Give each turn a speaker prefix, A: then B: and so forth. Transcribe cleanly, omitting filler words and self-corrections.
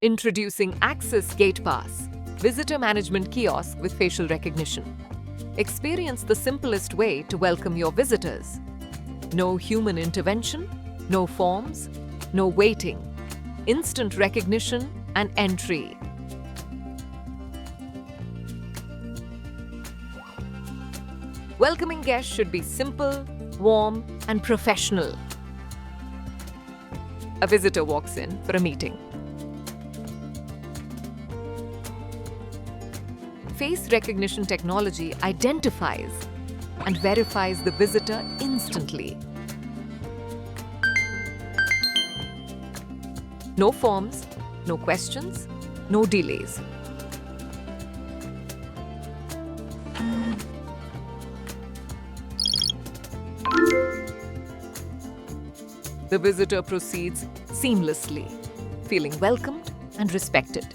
A: Introducing Access Gate Pass, Visitor Management Kiosk with facial recognition. Experience the simplest way to welcome your visitors. No human intervention, no forms, no waiting. Instant recognition and entry. Welcoming guests should be simple, warm, and professional. A visitor walks in for a meeting. Face recognition technology identifies and verifies the visitor instantly. No forms, no questions, no delays. The visitor proceeds seamlessly, feeling welcomed and respected.